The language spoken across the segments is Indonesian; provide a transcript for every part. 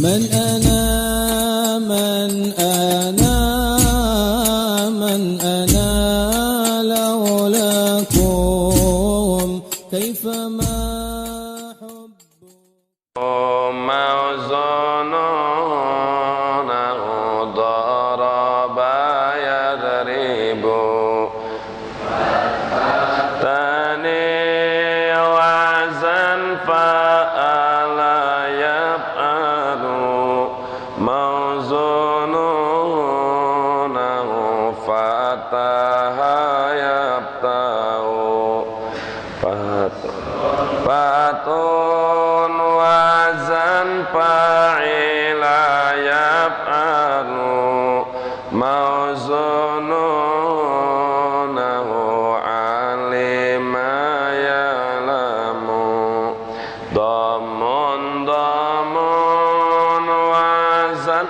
من أنا من أنا من أنا لولاكم كيفما حب موزونونه ضرب يضرب تاني وزن فعل يفعل موزونونه فتح يفتح fatun wazan fa'ila yaf'alu mauzununahu alima ya'lamu dhamun wazan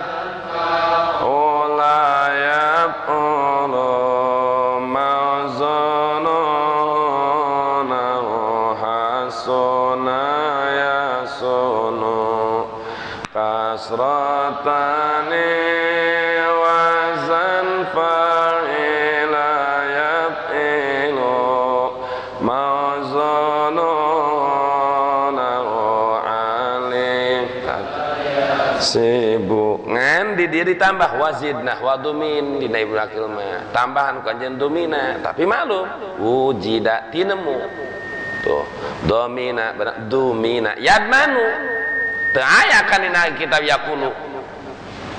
ula yaf'ulu kasratani wazan fa'ila yaf'ilu mauzununahu alim sibuk ngan di dia ditambah wazidnah wadumin di naibul akil mah tambahan kanjen domina tapi maklum wujida tinemu tuh domina benar dumina yadmanu teu aya kana kitab yakulu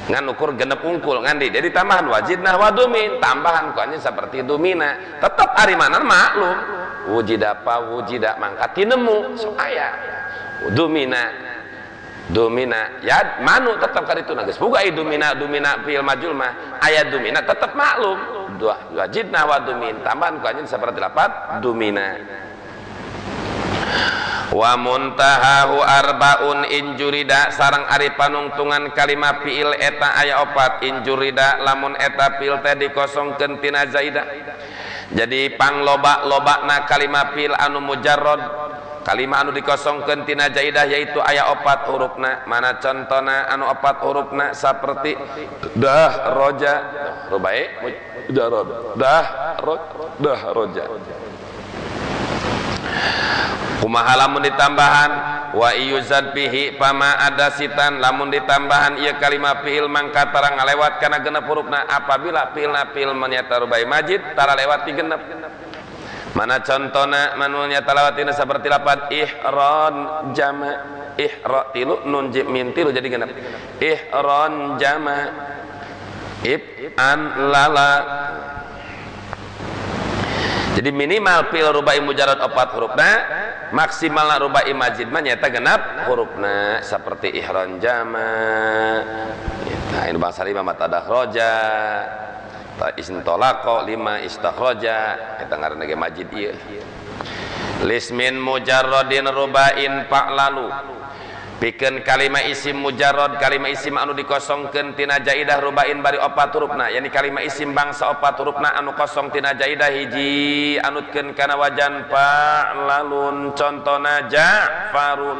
ngan ukur genep ungkul ngan di jadi tambahan wajidnah wa dumin tambahan kuanya seperti dumina tetap ari mana maklum wujida apa wujida mangkat tinemu sok aya dumina yad manu tetap kaditu geus boga dumina fiil majul mah aya dumina tetap maklum wajidnah wa dumin tambahan kuanya seperti lapat dumina wa muntahahu arbaun injurida sareng ari panungtungan kalimah fiil eta aya opat injurida lamun eta fiil teh dikosongkeun tina zaidah jadi pangloba-lobana kalimah fiil anu mujarrad kalimah anu dikosongkeun tina zaidah yaitu aya opat hurufna mana contona anu opat hurufna saperti dah roja rubai dah roja kumaha lamun ditambahan wa iyuzad bihi pama ada sitan lamun ditambahan ieu kalimah fiil mangka tara ngalewat kana genep hurufna apabila fiilna fiil manyata rubai majid tara lewat ti genep mana contona manu nyata lewatina saperti lapat ihron jama ihra tilu nun jim mim tilu jadi genep ihron jama an lala jadi minimal fiil rubai mujarrad opat hurufna maksimalna rubai majid mah nyata genap hurufna seperti ihron jama eta inu bangsa lima matadah roja ta isin tolako lima istakhroja eta ngaranna ge majid ieu lismin mujarradin rubain fa'lalu pikeun kalimah isim mujarrad kalimah isim anu dikosongkeun tina jaidah rubain bari opat hurufna yani kalimah isim bangsa opat hurufna anu kosong tina jaidah hiji anutkeun kana wajan fa'lalun contona ja'farun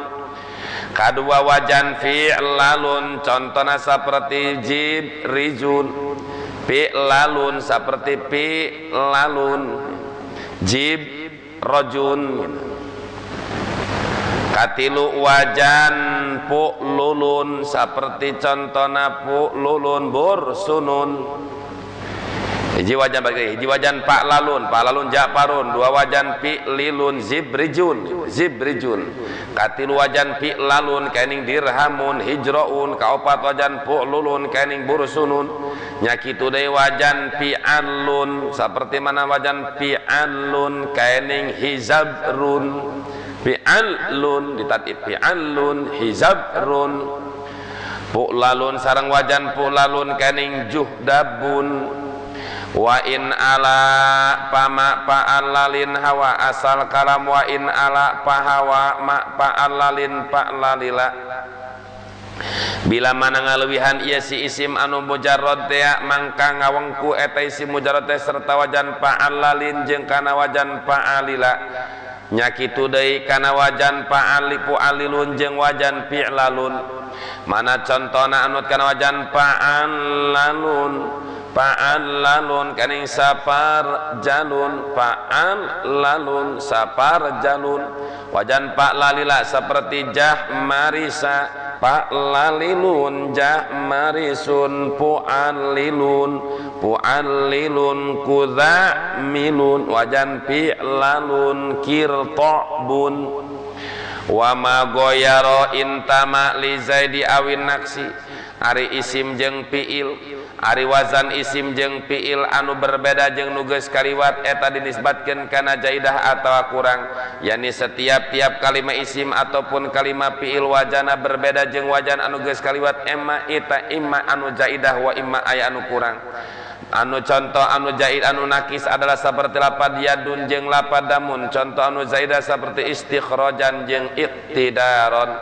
kadua wajan fi'lalun contona saperti jibrijun fi'lalun saperti fi'lalun jibrojun katilu wajan pu'lulun saperti contona pu'lulun bursunun hiji wajan bagi hiji wajan pa'lalun ja'farun dua wajan fi'lilun zibrijun katilu wajan fi'lalun kaining dirhamun hijraun kaopat wajan pu'lulun kaining bursunun nyakitu deui wajan fi'alun saperti mana wajan fi'alun kaining hizabrun fi'alun ditatib fi'alun hizabrun pu'lalun sareng wajan pu'lalun kaining juhdabun wa in ala pama pa'alalin hawa asal kalam wa in ala pahawa ma pa'alalin pa'lalila bila mana ngaluwihan ieu si isim anu mujarrad teh mangka ngawengku eta isim mujarrad teh serta wajan pa'alalin jeung kana wajan pa'alila nyakitu deui kana wajan pa'alifu alilun jeung wajan fi'lalun Mana contohna anut kana wajan fa'alalun kaning sapar jalun fa'alalun sapar jalun wajan fa'lalila seperti marisa fa'lalilun marisun pu'allilun kudhamilun wajan fi'lalun kirta'bun wa ma goyaro intama li zaidi awin naksi ari isim jeung fiil ari wazan isim jeung fiil anu berbeda jeung nu geus kaliwat eta dinisbatkeun kana jaidah atawa kurang yakni setiap-tiap kalimat isim ataupun kalimat fiil wajana berbeda jeung wajan anu geus kaliwat imma anu jaidah wa imma aya anu kurang. Anu contoh anu jaid anu nakis adalah seperti lapad yadun jeung lapad damun. Contoh anu zaidah seperti istikhrajan jeung iqtidaron.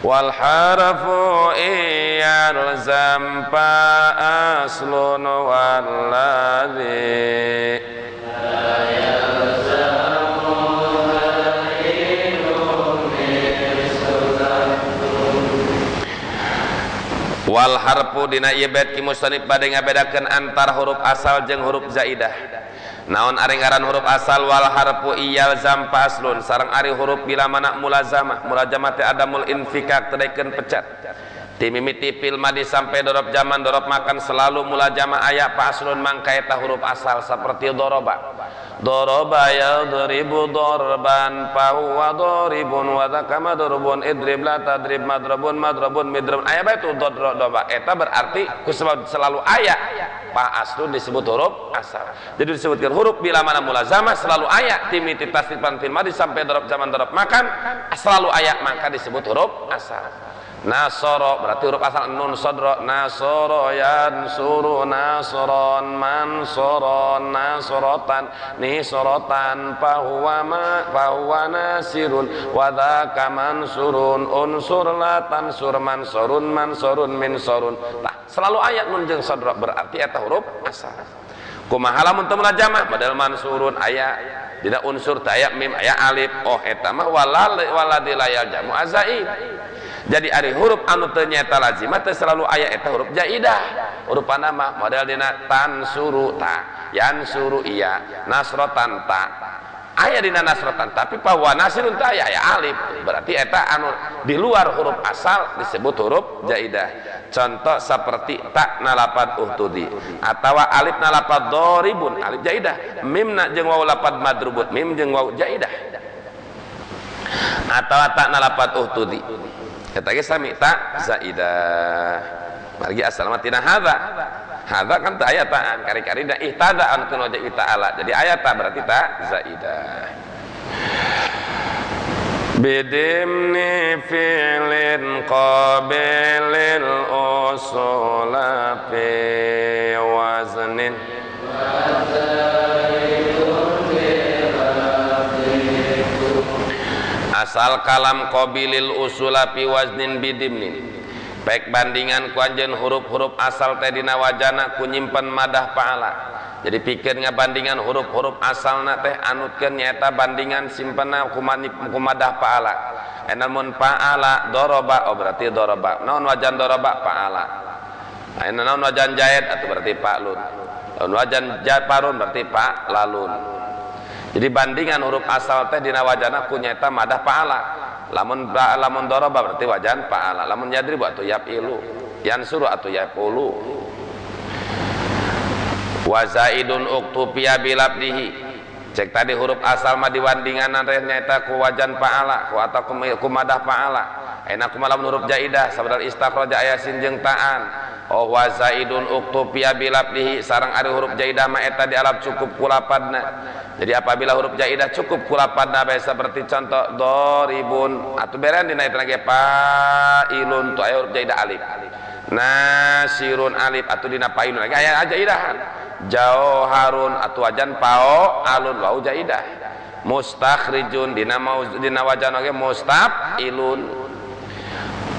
Wal harfu iyalzam fa aslun walladhi la yalzamu wal harfu dina ieu bait ki musannif bade ngabedakeun antar huruf asal jeung huruf zaidah. Naon ari ngaran huruf asal wal harfu iyalzam faslun sareng ari huruf bila mana mulazamah teh adamul infikak tedekeun pecat ti mimiti fil madi sampai dorob zaman dorob makan selalu mulazamah aya faslun mangka eta huruf asal seperti doroba yadribu dorban fa huwa daribun wa dzaka madrubun idrib la tadrib madrubun midrubun aya bae tu doroba eta berarti kusebab selalu aya fa aslun disebut huruf asal. Jadi disebutkan huruf bila mana mulazamah selalu aya timiti tasrifan fil madi sampai dorob zaman dorob makan selalu aya maka disebut huruf asal. Nasoro berarti huruf asal nun sodro nasoro yansuru nasron mansoron nasrotan nisrotan fahuwa nasirun wadhaka mansurun unsur latan sur mansorun minsorun. Nah, selalu ayat nun jeung sodro berarti eta huruf asal. Kumaha lamun teu mulazamah model mansurun aya dina unsur teh aya mim aya alif oh eta mah waladil jamu azaid. Jadi ari huruf anu teu nyaeta lazimah teh selalu aya eta huruf jaidah. Huruf panama model dina tansuru ta, yansuru iya, nasrotan ta. Aya dina nasrotan tapi bahwa nasirun ta aya alif. Berarti eta anu di luar huruf asal disebut huruf jaidah. Contoh seperti ta na lapad uhtudi atawa alif na lapad doribun alif jaidah, mim na jeung waw lapad madrubut mim jeung waw jaidah. Atawa ta na lapad uhtudi eta ge sami ta zaidah. Margi asal mah tina hadza. Hadza kan teu aya ta'an, kari-kari da ihtada anu teu nojek ta'ala. Jadi aya ta berarti ta zaidah. Bidimni fi'lin qabilil usula fi waznin asal kalam qabilil usula fi waznin bidimnin baik bandingan ku anjeun huruf-huruf asal teh dina wajana ku nyimpen madah paala. Jadi pikir ngabandingan huruf-huruf asalna teh anutkeun nyaeta bandingan simpenna ku madah paala. Enamun paala doroba oh berarti doroba. Naon wajan doroba paala. Naon wajan jaid atuh berarti pa'lun. Naon wajan japarun berarti pa'lalun. Jadi bandingan huruf asal teh dina wajana ku nyaeta madah paala. Lamun doroba berarti wajan paala. Lamun yadribu atuh yafilu. Yansuru atuh yaqulu. Wa zaidun uktupia bilabdihi cek tadi huruf asal mah diwandinganan teh nyaeta ku wajan paala ku atau ku madah paala enak kumaha lamun huruf jaidah sabdal istakhraja ayasin jeung ta'an oh wa zaidun uktupia bilabdihi sareng ari huruf jaidah mah eta dialap cukup ku lapadna. Jadi apabila huruf jaidah cukup ku lapadna bae seperti contoh doribun atuh beren dina eta ge pailun tu aya huruf jaidah alif nasirun alif atuh dina pailun lagi aya jaidahan jauh harun atau wajan pao alun wau jaidah mustakhrijun dina wajan oge mustafilun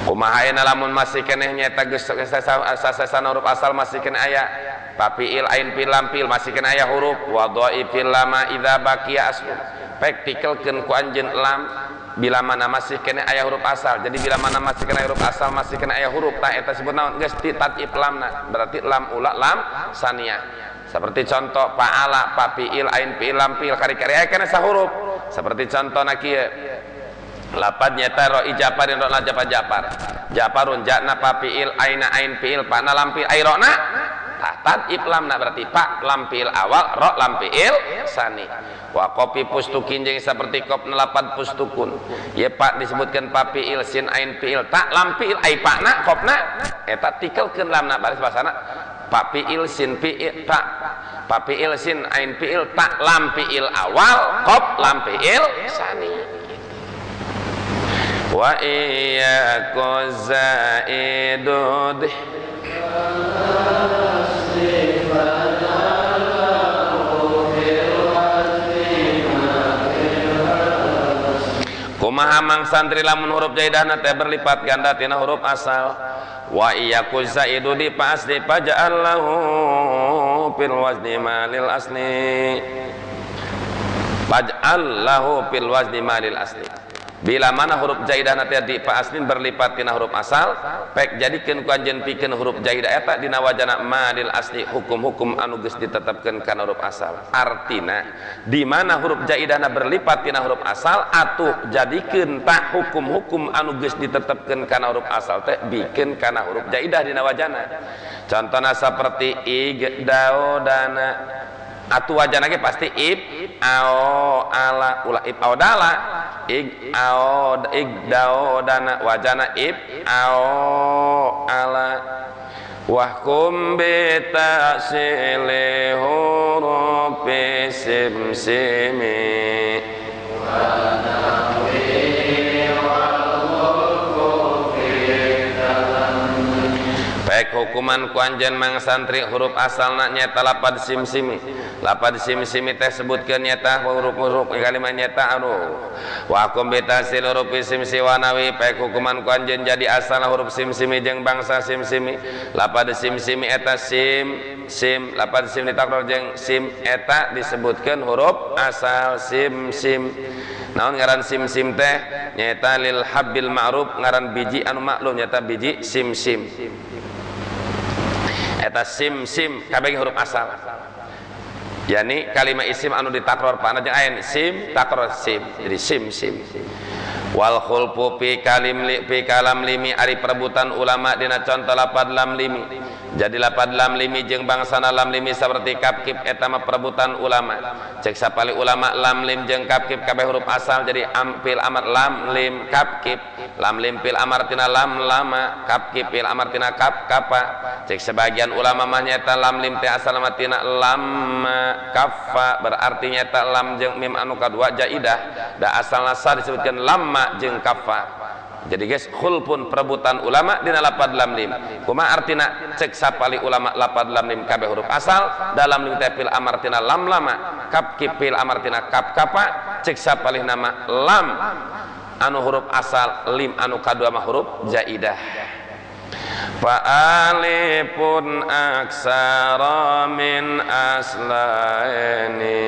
kumaha ayeuna lamun masih keneh nyaeta geus sasana huruf asal masih keneh aya papiil ain fil lam fil masih keneh aya huruf wa dhaifil lama idza baqiya aslu pek tikelkeun ku anjeun lam bila mana masih kena aya huruf asal. Jadi bila mana masih kena huruf asal, masih kena aya huruf, tah eta disebut naon? Geus tatib lamna, berarti lam ula lam saniyah. Seperti contoh fa'ala, fa fiil, ain fiil, lam fiil, kari-kari aya kana sahuruf. Seperti contohna kieu. Lapad nyata ro ijaparin ro japar. Japarun ja'na fa fiil, aina ain fiil, fa na lam fiil, ai rona. Tatib lamna berarti fa lam fiil awal, ro lam fiil sani. Wa kopi pustukin jeung seperti kop nelapad pustukun. Ye pak disebutkan pa fiil sin ain fiil ta lam fiil ai pakna kopna eta tikelkeun lamna baris basana pa fiil sin fiil ta pa fiil sin ain fiil ta lam fiil awal kop lam fiil sani. Wa iyyaku zaidud kumaha mang santri lamun huruf jaidahna teh berlipat ganda tina huruf asal. Wa iyyaku zaidu di pasdi faja'allahu fil wazni malil asli. Faj'allahu fil wazni malil asli. Bila mana huruf jaidahna teh di pa aslin berlipat tina huruf asal, pek jadikeun ku anjeun pikeun huruf jaidah eta dina wajana malil asli, hukum-hukum anu geus ditetepkeun kana huruf asal. Artina di mana huruf jaidahna berlipat tina huruf asal atuh jadikeun ta hukum-hukum anu geus ditetepkeun kana huruf asal teh bikeun kana huruf jaidah dina wajana. Contohna saperti igdaudana atu wajana ge pasti ib ao ala ulah ib ao dala ig ao ig dao dana wajana ib ao ala wahkum bi ta'sili hurufi simsimi baik hukuman ku anjeun mang santri huruf asalna nyata lapad simsimi. Lapad simsimi teh sebutkeun nyata huruf-huruf kalimat nyata anu wa kum bitasil huruf simsi wanawi baik hukuman ku anjeun jadi asal huruf simsimi jeung bangsa simsimi. Lapad simsimi eta sim lapad sim ditakror jeung sim eta disebutkeun huruf asal simsim. Naon ngaran simsim teh nyata lil habbil ma'ruf ngaran biji anu maklum nyata biji simsim. Eta sim kabeh huruf asal. Yani kalimat isim anu ditakror pana jeung ain sim takror sim. Jadi sim. Wal khulfu fi kalam limi ari perebutan ulama dina contoh lapad lam limi. Jadi lapad lam limi jeung bangsana lam limi saperti kaf kif eta mah perebutan ulama. Cek sapali ulama lam lim jeung kaf kif kabeh huruf asal jadi fil amar lam lim kaf kif. Lam lim fil amar tina lam lama, kaf kif fil amar tina kaf kapa. Cek sebagian ulama mah nyata lam lim teh asal mah tina lam kaffa berarti nyata lam jeung mim anu kadua jaidah. Da asalna sa disebutkeun lamma jeung kaffa. Jadi guys, khulpun perebutan ulama dina lapad lam lim. Kumaha artina cek sapali ulama lapad lam lim kabeh huruf asal dalam lim teh fil amar tina lam lama, kaf kif fil amar tina kaf kapa, cek sapali nama lam anu huruf asal lim anu kadua mah huruf jaidah. Fa alifun aksara min aslaini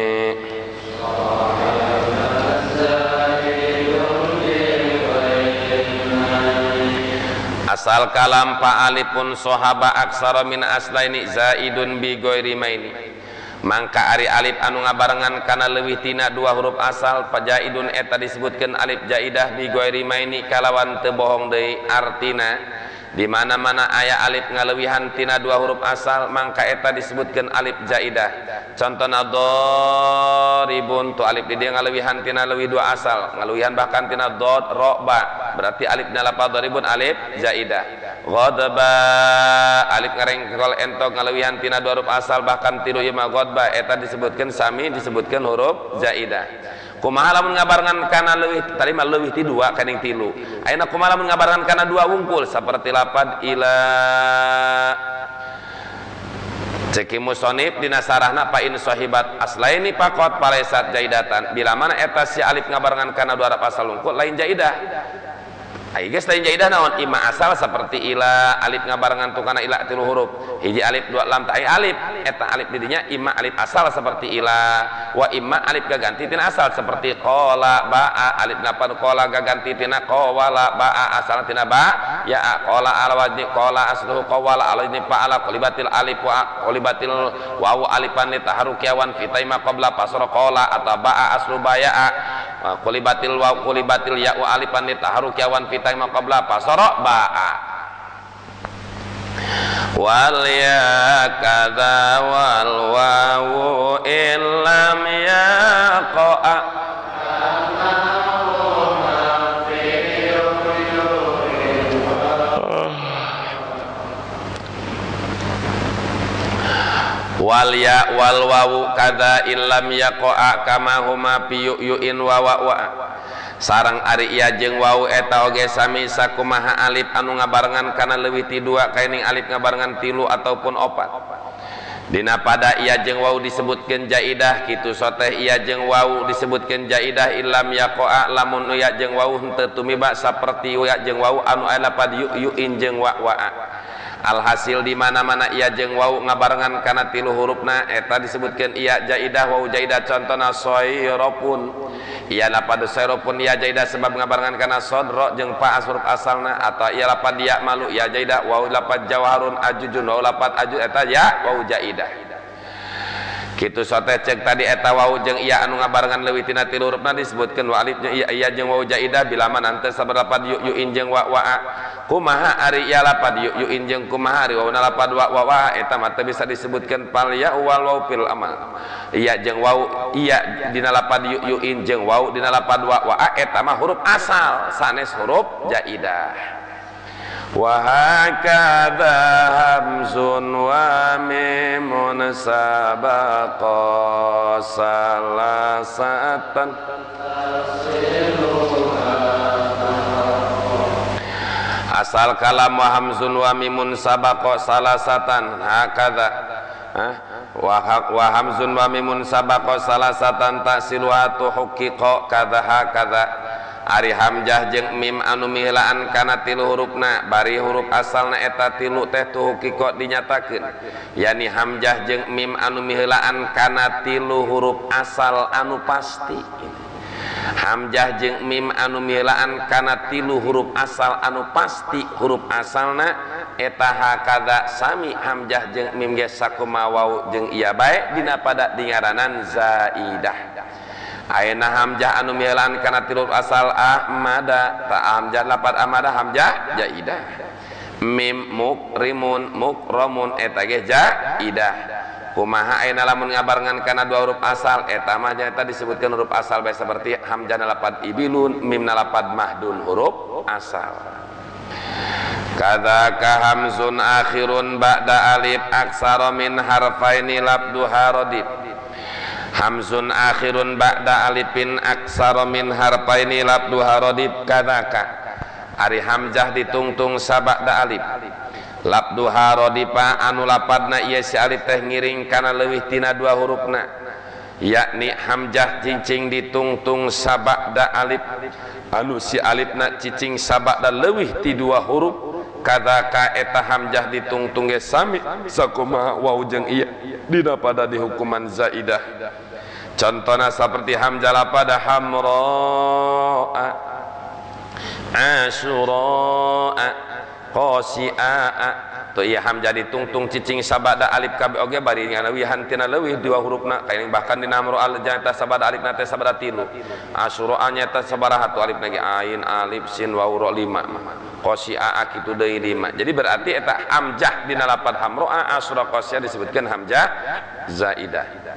asal kalam fa alifun sohaba aksara min aslaini zaidun bi ghairi maini mangka ari alif anu ngabarengan kana leuwih tina dua huruf asal fajaidun eta disebutkeun alif jaidah bi ghairi maini kalawan teu bohong deui artina di mana-mana aya alif ngaleuwihan tina dua huruf asal mangka eta disebutkeun alif jaidah. Contohna dharibun tu alif di dieu ngaleuwihan tina leuwih dua asal, ngaleuwihan bahkan tina dhad ra ba, berarti alif dina lafaz dharibun alif jaidah. Ghadba alif ngarengkol entok ngaleuwihan tina dua huruf asal bahkan tilu ieu mah ghadba eta disebutkeun sami disebutkeun huruf jaidah. Kumaha lamun ngabarengan kana leuwih tadi mah leuwih ti dua kaning tilu. Ayeuna kumaha lamun ngabarengan kana dua wungkul saperti lapad ila ceki musonib dina sarahna pa in sahibat aslaini faqat palaisat jaidatan bila mana eta si alif ngabarengan kana dua huruf asal wungkul lain jaidah. Ai geus teh jaidah naon imma asal saperti ila alif ngabarengan tu kana ila 3 huruf hiji alif 2 lam teh alif eta alif di dinya imma alif asal seperti ila wa imma alif gaganti tina asal seperti qala baa alif lapan qala gaganti tina qawala baa asal tina ba ya qala ala wazni qala asluhu qawala ala ini fa'ala qulibatil alif wa qulibatil wawu alifan li taharukiawan fi taima qabla fasra qala atau baa aslu baya qulibatil wawu qulibatil ya wa alifan li taharukiawan fi taima qabla fasara baa wal ya kadza wal wawu illam yaqa wal ya wal wawu kadza illam yaqa kama huma fi yu'in wa wa sareng ari ieu jeung wau eta oge sami sakumaha alif anu ngabarengan kana leuwih ti 2 kaining alif ngabarengan 3 ataupun 4 dina pada ieu jeung wau disebutkeun jaidah kitu soteh ieu jeung wau disebutkeun jaidah illam yaqa lamun ieu jeung wau henteu tumiba saperti ieu jeung wau anu aya lapad yu'in jeung wa alhasil di mana-mana ia jeung wau ngabarengan kana 3 hurufna eta disebutkeun ia jaidah wau jaidah contohna sayrapun ia lapad sayrapun ia jaidah sebab ngabarengan kana sodro jeung fa huruf asalna atau ia lapad ya malu ia jaidah wau lapad jawharun ajujun wau lapad aju eta ya wau jaidah kitu soteh cek tadi eta wau jeung iya anu ngabarengan leuwih tina 3 hurufna disebutkeun wa alifnya iya jeung wau jaidah bila man henteu saberapad yu'in jeung wa kumaha ari ya lapad yu'in jeung kumaha ari wauna lapad wa eta mah teu bisa disebutkeun fal ya wal waw fil amal iya jeung wau iya dina lapad yu'in jeung wau dina lapad wa eta mah huruf asal sanes huruf jaidah wa hakadha hamzun wa mimun sabaqa salasatan asal kalam wa hamzun wa mimun sabaqa salasatan hakadha wa hamzun wa mimun sabaqa salasatan tasiluatu huqiqa kadha hakadha ari hamzah jeung mim anu mihlaan kana 3 hurufna bari huruf asalna eta 3 teh tu huqiqa dinyatakeun yani hamzah jeung mim anu mihlaan kana 3 huruf asal anu pasti hamzah jeung mim anu mihlaan kana 3 huruf asal anu pasti huruf asalna eta hakadha sami hamzah jeung mim ge sakumaha wau jeung ieu bae dina pada dingaranan zaidah ayeuna hamzah anu mihlaan kana 3 huruf asal ahmada ta hamzah lapad ahmada hamzah jaidah mim mukrimun mukramun eta ge jaidah kumaha ayeuna lamun ngabarengan kana 2 huruf asal eta mah eta disebutkeun huruf asal bae saperti hamzah lapad ibilun mim lapad mahdun huruf asal kadzaka hamzun akhirun ba'da alif aksara min harfaini labduha radib hamzun akhirun ba'da alifin aksara min harfaini labduha radib kadzaka ari hamzah ditungtung sabada alif labduha radipa anu lapadna ieu si alif teh ngiring kana leuwih tina 2 hurufna yakni hamzah cicing ditungtung sabada alif anu si alifna cicing sabada leuwih ti 2 huruf kadzaka eta hamzah ditungtung ge sami sakumaha wau jeung ieu dina pada dihukuman zaidah contohna seperti hamzah lapad hamraa asyura qasi'a tu ieu hamzah ditungtung cicing sabada alif kabeh oge bari ngalawihan tina leuwih 2 hurufna kain bahkan dina amro al janta sabada alif nate sabada 3 asyura nya ta sabaraha tu alif lagi ain alif sin waw ra 5 qasi'a kitu deui 5 jadi berarti eta hamzah dina lapad hamraa asyura qasi'a disebutkeun hamzah zaidah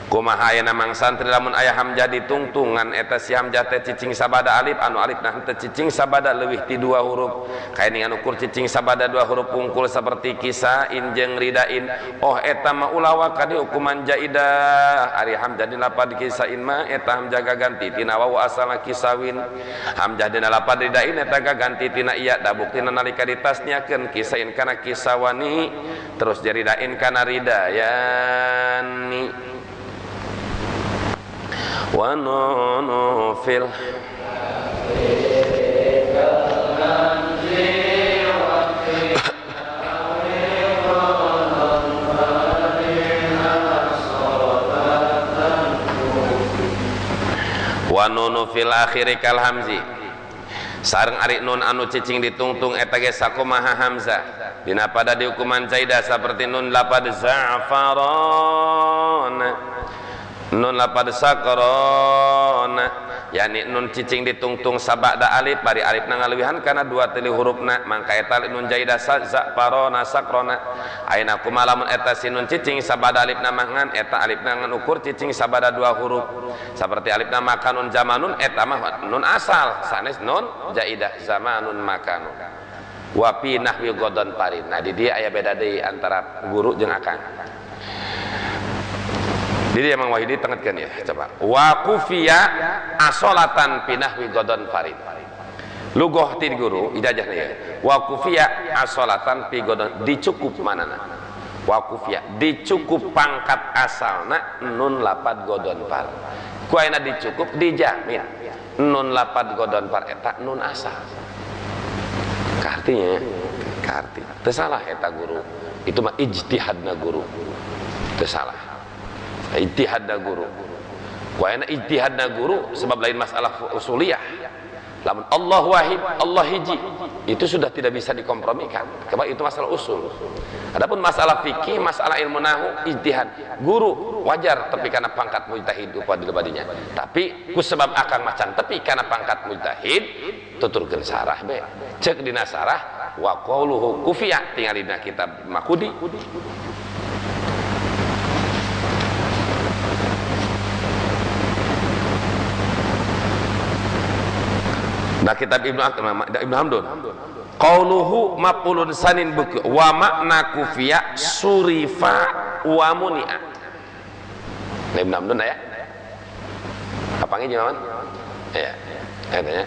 kumaha ayeuna mangsan teu lamun aya hamzah ditungtungan eta si hamzah teh cicing sabada alif anu alifna teh cicing sabada leuwih ti 2 huruf kaini anu ukur cicing sabada 2 huruf pungkul saperti kisain jeung ridain oh eta mah ulawa kadi hukuman jaidah ari hamzah dina lapad kisain mah eta hamzah gaganti tina wawu asalna kisawin hamzah dina lapad ridain eta gaganti tina iya da buktina nalika ditasniakeun kisain kana kisawani terus jaridain kana ridayani wa nunu fil wa nunu fil akhiri kal hamzi sareng ari nun anu cicing ditungtung eta ge sakumaha hamzah dina pada dihukuman zaidah saperti nun lapad za'faron nun lapad sakron yakni nun cicing ditungtung sabada alif bari alifna ngalewihan kana dua tili hurufna mangka eta nun zaidah za'farona sakrona ayeuna kumaha lamun eta si nun cicing sabada alifna mangan eta alifna ngan ukur cicing sabada dua huruf seperti alifna makanun zamanun eta mah nun asal sanes nun zaidah zamanun makanun wa fi nahwi godon parin. Nah di dia aya beda deui antara guru jeung akang. Jadi Imam Wahidi tengetkeun ya coba wa kufiya asolatan fi nahwi godon parin. Lugoh ti guru idajahna ya wa kufiya asolatan fi godon dicukup manana wa kufiya dicukup pangkat asalna nun lapad godon par ku ayeuna dicukup dijamin nun lapad godon par eta nun asal artinya arti teu salah eta guru itu mah ijtihadna guru teu salah ijtihadna guru ku ayeuna ijtihadna guru sebab lain masalah usuliyah lamun Allah wahid Allah hiji itu sudah tidak bisa dikompromikan karena itu masalah usul. Adapun masalah fikih masalah ilmu nahu ijtihad guru wajar tapi karena pangkat mujtahid upah dilebadinya tapi ku sebab akan macan tapi karena pangkat mujtahid tuturkeun sarah be cek dina sarah wa qauluhu kufiya tinggal dina kitab Makudi nah kitab Ibnu Hamdun qauluhu maqulun sanin buku wa makna kufiya surifa wa muni'a. Nah Ibnu Hamdun ya apa ngi jaman ya katanya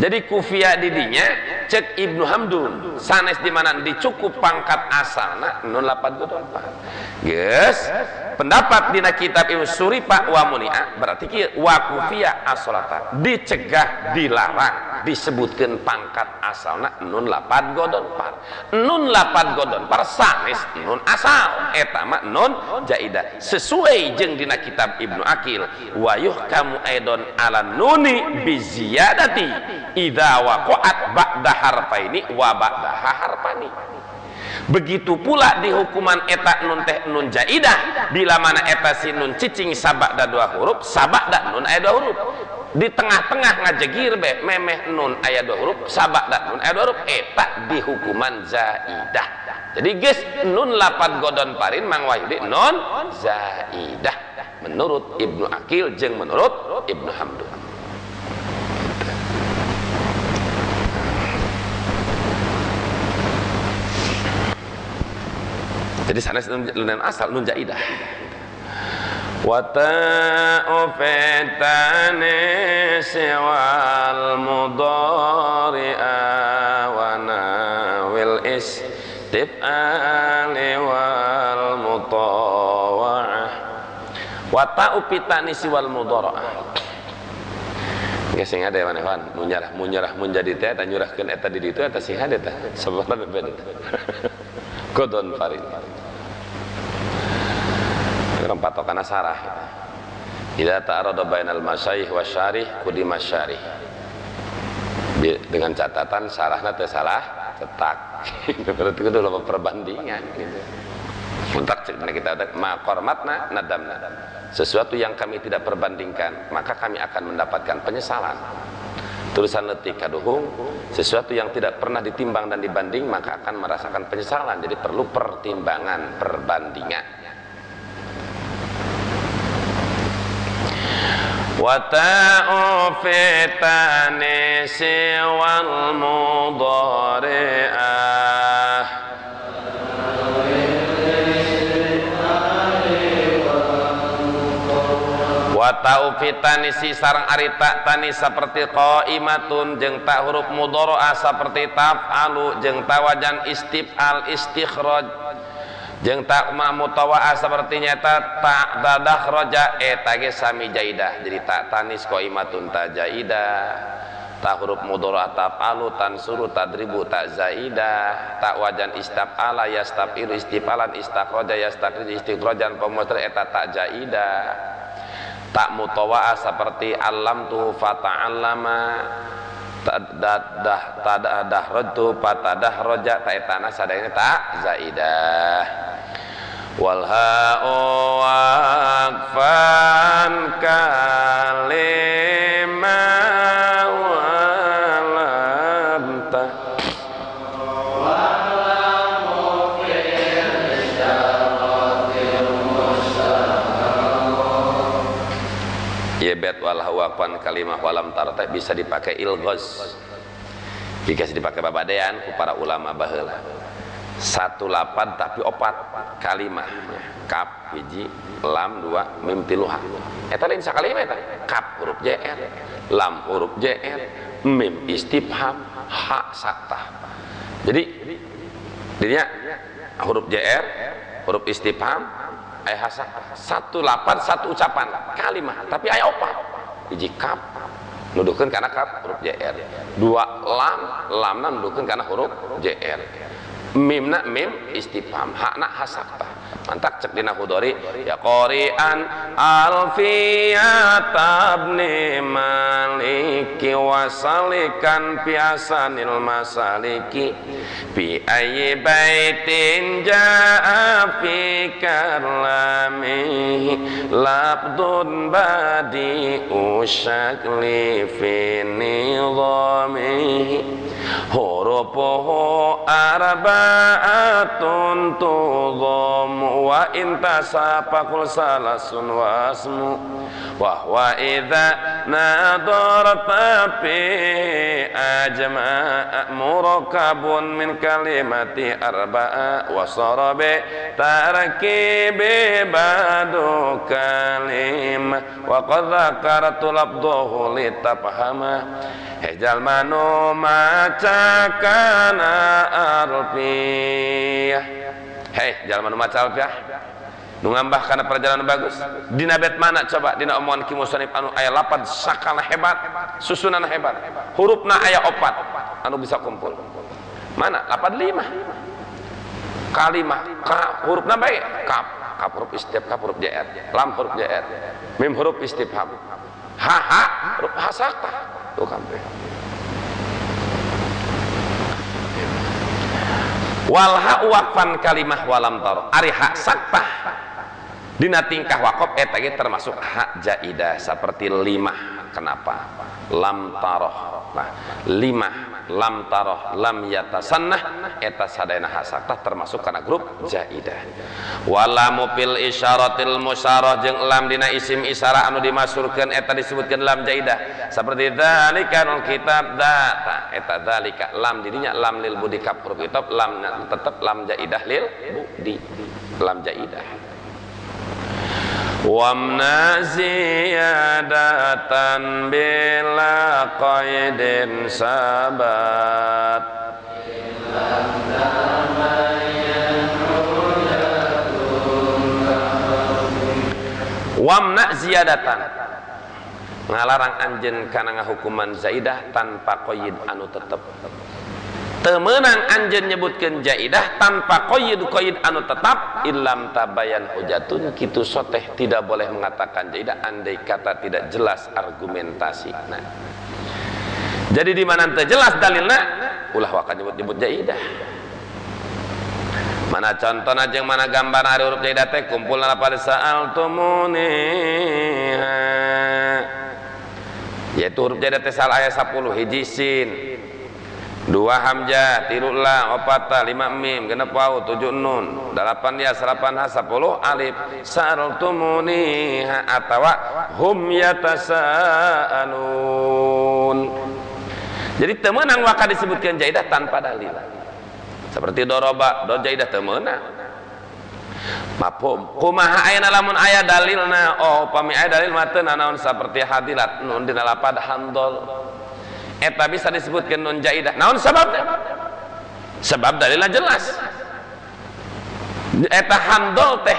jadi kufiya didinya cek Ibnu Hamdun sanes di mana dicukup pangkat asalna nun lapad godon geus pendapat dina kitab Ibnu Surifa wa muni'a berarti kieu wa kufiya asolatan dicegah dilarang disebutkeun pangkat asalna nun lapad godon par nun lapad godon par sanes nun asal eta mah nun zaidah sesuai jeung dina kitab Ibnu Aqil wa yuhkamu aidon ala nuni bi ziyadati idza waqa'at ba'da harfaini wa ba'da harfani. Begitu pula di hukuman eta nun teh nun zaidah bila mana eta si nun cicing sabada dua huruf sabada nun aya dua huruf di tengah-tengah ngajegir be memeh nun aya dua huruf sabada nun aya dua huruf eta di hukuman zaidah. Jadi geus nun lapad godon parin Mang Wahyudi nun zaidah menurut Ibnu Aqil jeung menurut Ibnu Hamdun. Jadi sanes nun asal nun zaidah. Wa ta'u fitani siwal mudhari'a wa nawil istif'ali wal mutawa'ah. Wa ta'u fitani siwal mudhari'ah. Geus sing ada mana wan munjarah menjadi teh eta nyurahkeun eta di ditu eta sing ada teh sabaraha beda. Godon farid orang patokan sarah idza ta'arada bainal masyayikh wasyarih qudima syarih dengan catatan sarahna teu salah cetak berarti kudu loba perbandingan gitu mutak cerita kita ada maqormatna nadamna sesuatu yang kami tidak perbandingkan maka kami akan mendapatkan penyesalan. Tulisan letik kaduhung sesuatu yang tidak pernah ditimbang dan dibanding maka akan merasakan penyesalan. Jadi perlu pertimbangan perbandingan. Wa ta'u fitani siwal mudhari'ah wa ta'u fitani si sareng arita tani seperti qaimatun jeung ta huruf mudharaah seperti taf'alu jeung ta wajan istif'al istikhraj jeung ta ma mutawa'ah seperti nyata ta dadah raja eta ge sami jaidah jadi ta tanis qaimatun ta jaidah ta huruf mudhari tafalu tansuru tadribu ta zaidah ta wajan istafala yastafilu istifalan istakhraja yastakhrij istikhrajan pemutar eta ta zaidah ta mutawaa seperti alam tu fata'allama tadahrajtu fatadahraja ta etana sadayana ta zaidah wal ha'u waqfan kalimah walam ta ya bet wal ha'u waqfan kalimah walam tar bisa dipakai ilghaz bisa dipakai babadean ku para ulama baheula 1 lapan tapi 4 kalimah kaf hiji lam 2 mim 3 eta lain sakalimat eta kaf huruf jr lam huruf jr mim istifham ha saktah jadi dirinya huruf jr huruf istifham aya ha saktah 1 lapan 1 ucapan kalimah tapi aya 4 hiji kaf nuduhkeun kana kaf huruf jr 2 lamna nuduhkeun kana huruf jr mimna mim istifham hakna hasakta mantak cek dina hudori ya qari'an alfiyat abni maliki wasalikan piasanil masaliki bi ayyi baitin ja'a fi karlamihi labdun badi usyakli fi nidhamihi hurufuhu arba'atun tudhamu wa intasafaqul salasun wasmu wa huwa idza nadarta fi ajma'a murakabun min kalimati arba'a wa sarabi tarkibi badu kalimah wa qad dzakartu labdahu litafhama hejal manu maca kana arfiyah hei jalan manu maca alfiyah nu ngambah kana perjalanan bagus dina bet mana coba dina omongan ki musannif anu aya 8 sakala hebat susunan hebat hurufna aya 4 anu bisa kumpul mana 85 kalimah ka hurufna bae kaf kaf huruf istifham kaf huruf jr lam huruf jr mim huruf istifham ha huruf hasakta tuh kampe walha waqfan kalimah walam tar ari hak saktah dina tingkah waqaf eta ge termasuk hak jaidah seperti limah kenapa lam taroh nah limah lam taroh lam yatasannah eta sadayana hak saktah termasuk kana grup jaidah walamu fil isyaratil musyarah jeung lam dina isim isyarah anu dimasurkeun eta disebutkeun lam jaidah seperti dzalikal kitab data eta dzalika lam didinya lam lil budi kaf huruf kitab lam tetep lam jaidah lil budi lam jaidah wamna ziyadatan bila qaidin sabat wamna ziyadatan ngalarang anjeun kana ngahukuman zaidah tanpa qaid anu tetep temenang anjeun nyebutkeun jaidah tanpa qaid anu tetap illam tabayan hujatun kitu soteh tidak boleh mengatakan jaidah andai kata tidak jelas argumentasi nah jadi di mana teu jelas dalilna ulah wakan nyebut jaidah mana contohna jeung mana gambar ari huruf jaidah teh kumpulna pada sa'altumuni yaitu huruf jaidah teh sal aya 10 hiji sin 2 hamzah 3 lam 4 ta 5 mim 6 waw 7 nun 8 ya 8 ha 10 alif sa'altumuni atawa hum yatasaalun jadi teu meunang waka disebutkeun jaidah tanpa dalil seperti doroba do jaidah teu meunang mafhum kumaha ayeuna lamun aya dalilna oh upami aya dalil mah teu naon saperti hadilat nun dina lapad handol eta bisa disebutkeun nun jaidah naon sababna sebab dalilna jelas eta handol teh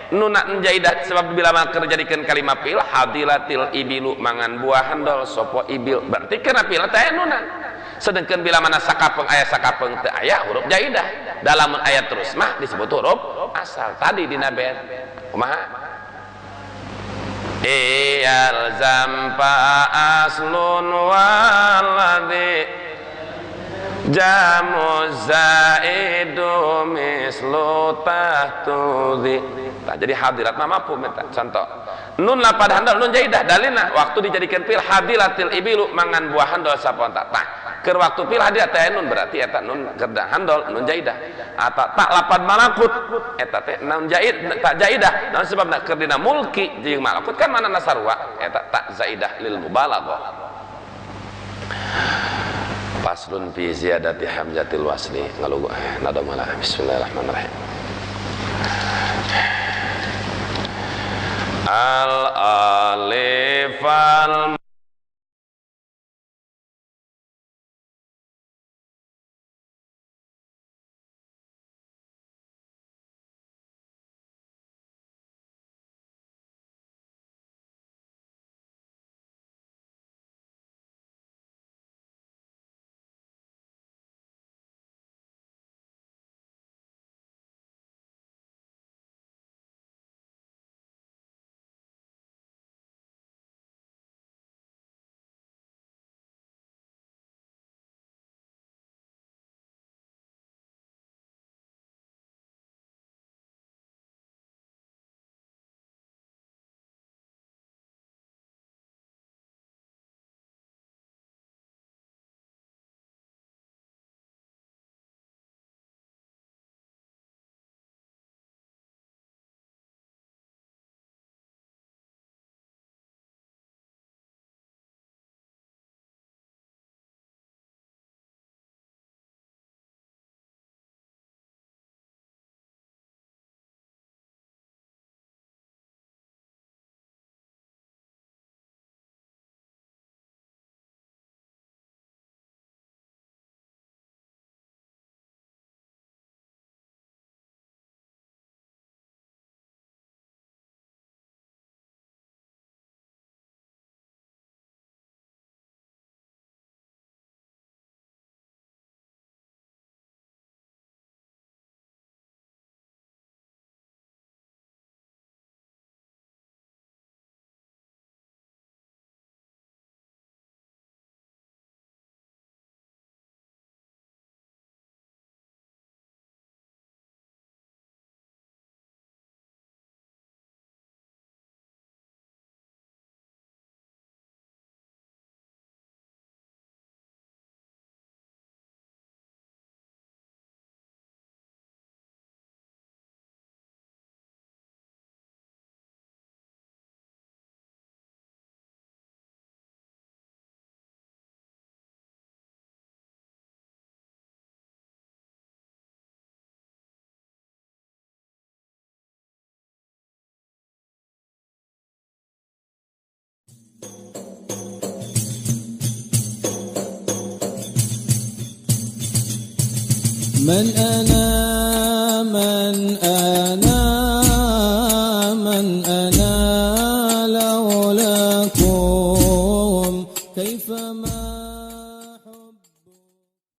nuna jaidah sebab bila keur jadikeun kalimat fi'il hadilatil ibilu mangan buah handol sopo ibil berarti kana fi'il teh nuna. Sedangkan bila mana sakapeung aya sakapeung teu aya huruf jaidah dalam ayat terus mah disebut huruf asal tadi dina bait kumaha zampa aslun waladhi jamu zaidu mislu tahtudhi. Nah, jadi hadirat mah mafhum eta contoh nun lapad handal nun jaidah dalilna waktu dijadikan fil hadilatil ibilu mangan buah handal saponta tah keur waktu fil hadirat teh nun berarti eta nun kerda handal nun jaidah ata tak lapad malakut eta teh nun jaid tak jaidah naon sebabna keur dina mulki jeung malakut kan manana sarua eta tak zaidah lil mubalaghah. Faslun fi ziyadati hamzatil wasli ngalugu nada malah bismillahirrahmanirrahim. Al alif al من أنا